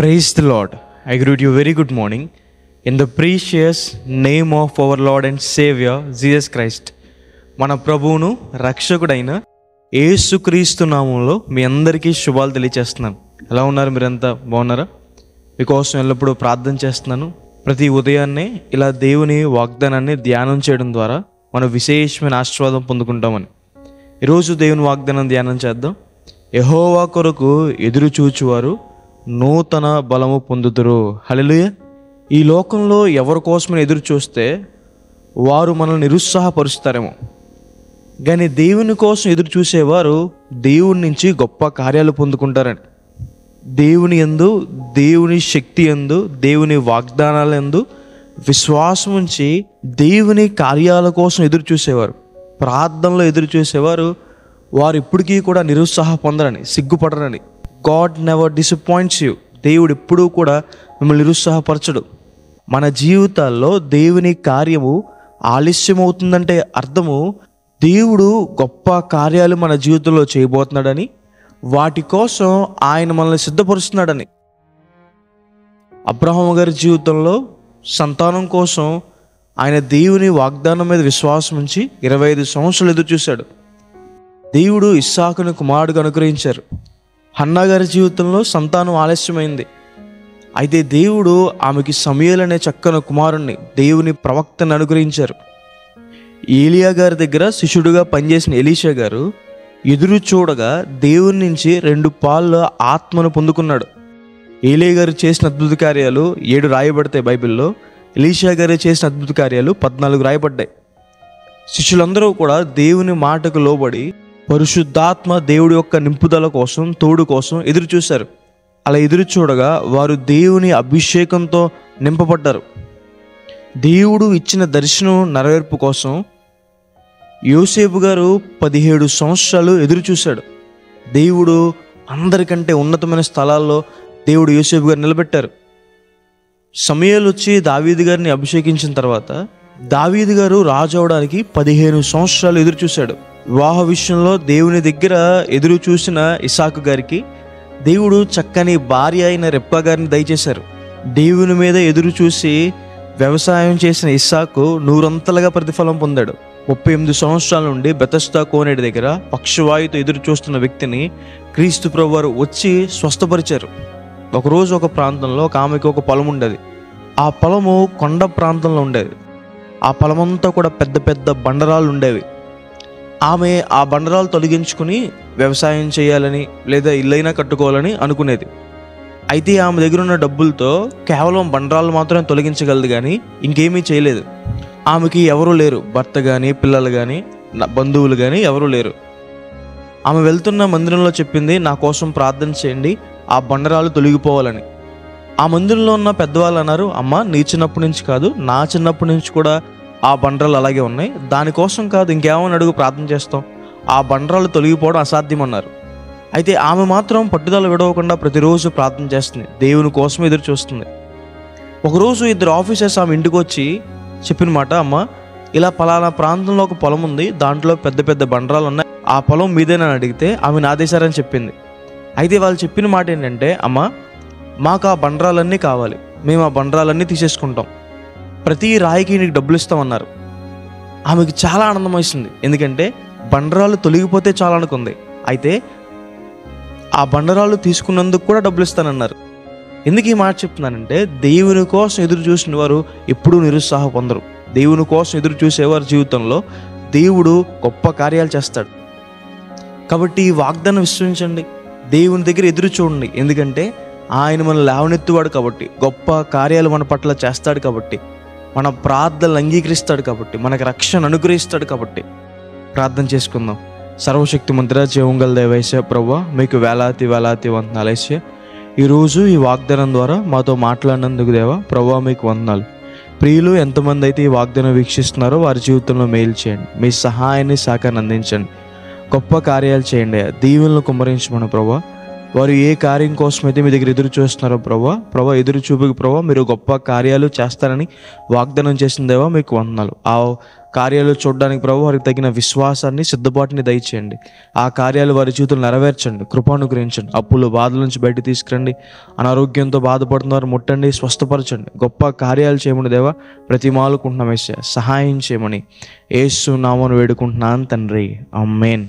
Praise the Lord. I greet you very good morning in the precious name of our Lord and Savior Jesus Christ. మన ప్రభువును రక్షకుడైన యేసుక్రీస్తు నామంలో మీ అందరికీ శుభాలు తెలియజేస్తున్నాను. ఎలా ఉన్నారు? మీరంతా బాగున్నారా? మీకోసం ఎల్లప్పుడూ ప్రార్థన చేస్తున్నాను. ప్రతి ఉదయాన్నే ఇలా దేవుని వాగ్దానాన్ని ధ్యానం చేయడం ద్వారా మనం విశేషమైన ఆశీర్వాదం పొందుకుంటామని. ఈరోజు దేవుని వాగ్దానం ధ్యానం చేద్దాం. యెహోవా కొరకు ఎదురు చూచువారు నూతన బలము పొందుదురు. హల్లెలూయా. ఈ లోకంలో ఎవరి కోసమని ఎదురు చూస్తే వారు మనల్ని నిరుత్సాహపరుస్తారేమో, కానీ దేవుని కోసం ఎదురు చూసేవారు దేవుని నుంచి గొప్ప కార్యాలు పొందుకుంటారని. దేవుని యందు, దేవుని శక్తి యందు, దేవుని వాగ్దానాల యందు విశ్వాసం ఉంచి దేవుని కార్యాల కోసం ఎదురు చూసేవారు, ప్రార్థనలో ఎదురు చూసేవారు వారు ఇప్పటికీ కూడా నిరుత్సాహ పొందరని, సిగ్గుపడరని. God never disappoints you. దేవుడు ఎప్పుడూ కూడా మిమ్మల్ని నిరుత్సాహపరచడు. మన జీవితాల్లో దేవుని కార్యము ఆలస్యమవుతుందంటే అర్థము దేవుడు గొప్ప కార్యాలు మన జీవితంలో చేయబోతున్నాడని, వాటి కోసం ఆయన మనల్ని సిద్ధపరుస్తున్నాడని. అబ్రహాము గారి జీవితంలో సంతానం కోసం ఆయన దేవుని వాగ్దానం మీద విశ్వాసం ఉంచి 25 సంవత్సరాలు ఎదురు చూశాడు. దేవుడు ఇస్సాకును కుమారుడుగా అనుగ్రహించారు. హన్నా గారి జీవితంలో సంతానం ఆలస్యమైంది. అయితే దేవుడు ఆమెకి సమూయేలు అనే చక్కని కుమారుణ్ణి, దేవుని ప్రవక్తను అనుగ్రహించారు. ఏలియా గారి దగ్గర శిష్యుడిగా పనిచేసిన ఎలీషా గారు ఎదురు చూడగా దేవుని నుంచి 2 పాళ్ళ ఆత్మను పొందుకున్నాడు. ఏలియా గారు చేసిన అద్భుత కార్యాలు 7 రాయబడతాయి బైబిల్లో. ఎలీషా గారు చేసిన అద్భుత కార్యాలు 14 రాయబడ్డాయి. శిష్యులందరూ కూడా దేవుని మాటకు లోబడి పరిశుద్ధాత్మ దేవుడి యొక్క నింపుదల కోసం, తోడు కోసం ఎదురు చూశారు. అలా ఎదురు చూడగా వారు దేవుని అభిషేకంతో నింపబడ్డారు. దేవుడు ఇచ్చిన దర్శనం నెరవేర్పు కోసం యోసేపు గారు 17 సంవత్సరాలు ఎదురు చూశాడు. దేవుడు అందరికంటే ఉన్నతమైన స్థలాల్లో దేవుడు యోసేపు గారు నిలబెట్టారు. సమూయేలు వచ్చి దావీదు గారిని అభిషేకించిన తర్వాత దావీదు గారు రాజు అవడానికి 15 సంవత్సరాలు ఎదురు చూశాడు. వివాహ విషయంలో దేవుని దగ్గర ఎదురు చూసిన ఇస్సాకు గారికి దేవుడు చక్కని భార్య అయిన రెబ్కా గారిని దయచేశారు. దేవుని మీద ఎదురు చూసి వ్యవసాయం చేసిన ఇస్సాకు 100 ప్రతిఫలం పొందాడు. 38 సంవత్సరాల నుండి బెతస్దా కోనేటి దగ్గర పక్షవాయుతో ఎదురు చూస్తున్న వ్యక్తిని క్రీస్తు ప్రభువు వారు వచ్చి స్వస్థపరిచారు. ఒకరోజు ఒక ప్రాంతంలో ఒక ఆమెకి ఒక పొలం ఉండేది. ఆ పొలము కొండ ప్రాంతంలో ఉండేది. ఆ పొలమంతా కూడా పెద్ద పెద్ద బండరాళ్ళు ఉండేవి. ఆమె ఆ బండరాలు తొలగించుకుని వ్యవసాయం చేయాలని లేదా ఇల్లైనా కట్టుకోవాలని అనుకునేది. అయితే ఆమె దగ్గర ఉన్న డబ్బులతో కేవలం బండరాలు మాత్రమే తొలగించగలదు, కానీ ఇంకేమీ చేయలేదు. ఆమెకి ఎవరూ లేరు, భర్త కానీ పిల్లలు కానీ బంధువులు కానీ ఎవరూ లేరు. ఆమె వెళ్తున్న మందిరంలో చెప్పింది, నా కోసం ప్రార్థన చేయండి, ఆ బండరాలు తొలగిపోవాలని. ఆ మందిరంలో ఉన్న పెద్దవాళ్ళు అన్నారు, అమ్మ నీ చిన్నప్పటి నుంచి కాదు, నా చిన్నప్పటి నుంచి కూడా ఆ బండరాలు అలాగే ఉన్నాయి, దానికోసం కాదు ఇంకేమని అడుగు, ప్రార్థన చేస్తాం, ఆ బండరాలు తొలగిపోవడం అసాధ్యం అన్నారు. అయితే ఆమె మాత్రం పట్టుదల విడవకుండా ప్రతిరోజు ప్రార్థన చేస్తుంది, దేవుని కోసం ఎదురు చూస్తుంది. ఒకరోజు 2 ఆఫీసర్స్ ఆమె ఇంటికి వచ్చి చెప్పిన మాట, అమ్మ ఇలా పలానా ప్రాంతంలో ఒక పొలం ఉంది, దాంట్లో పెద్ద పెద్ద బండరాలు ఉన్నాయి, ఆ పొలం మీదేనని అడిగితే ఆమె నాదేశారని చెప్పింది. అయితే వాళ్ళు చెప్పిన మాట ఏంటంటే, అమ్మ మాకు ఆ బండరాలన్నీ కావాలి, మేము ఆ బండరాలన్నీ తీసేసుకుంటాం, ప్రతి రాయికి నీకు డబ్బులు ఇస్తామన్నారు. ఆమెకి చాలా ఆనందం వేసింది, ఎందుకంటే బండరాలు తొలగిపోతే చాలా అనుకుంది. అయితే ఆ బండరాలు తీసుకున్నందుకు కూడా డబ్బులు ఇస్తానన్నారు. ఎందుకు ఈ మాట చెప్తున్నానంటే, దేవుని కోసం ఎదురు చూసిన వారు ఎప్పుడూ నిరుత్సాహ పొందరు. దేవుని కోసం ఎదురు చూసేవారి జీవితంలో దేవుడు గొప్ప కార్యాలు చేస్తాడు. కాబట్టి ఈ వాగ్దానం విశ్వసించండి, దేవుని దగ్గర ఎదురు చూడండి, ఎందుకంటే ఆయన మనల్ని లేవనెత్తువాడు కాబట్టి, గొప్ప కార్యాలు మన పట్ల చేస్తాడు కాబట్టి, మన ప్రార్థనలు అంగీకరిస్తాడు కాబట్టి, మనకు రక్షణ అనుగ్రహిస్తాడు కాబట్టి. ప్రార్థన చేసుకుందాం. సర్వశక్తి మంత్ర జీవంగల దేవైశ్య ప్రభువా, మీకు వేలాది వేలాది వందనాలేశ్య. ఈరోజు ఈ వాగ్దానం ద్వారా మాతో మాట్లాడినందుకు దేవా ప్రభువా మీకు వందనాలు. ప్రియులు ఎంతమంది అయితే ఈ వాగ్దానం వీక్షిస్తున్నారో వారి జీవితంలో మేలు చేయండి, మీ సహాయాన్ని సహకారాన్ని అందించండి, గొప్ప కార్యాలు చేయండి, దీవెనలు కుమ్మరించమని ప్రభువా వారు ఏ కార్యం కోసం అయితే మీ దగ్గర ఎదురు చూస్తున్నారో ప్రభా ఎదురు చూపుకి మీరు గొప్ప కార్యాలు చేస్తారని వాగ్దానం చేసిన దేవా మీకు వందనాలు. ఆ కార్యాలు చూడడానికి వారికి తగిన విశ్వాసాన్ని, సిద్ధపాటుని దయచేయండి. ఆ కార్యాలు వారి జీవితంలో నెరవేర్చండి, కృపానుగ్రహించండి. అప్పులు, బాధల నుంచి బయట తీసుకురండి. అనారోగ్యంతో బాధపడుతున్నారు, ముట్టండి, స్వస్థపరచండి. గొప్ప కార్యాలు చేయమని దేవా ప్రతిమాలుకుంటున్నాం. యేసయ్యా సహాయం చేయమని యేసు నామమున వేడుకుంటున్నాను తండ్రి. ఆమేన్.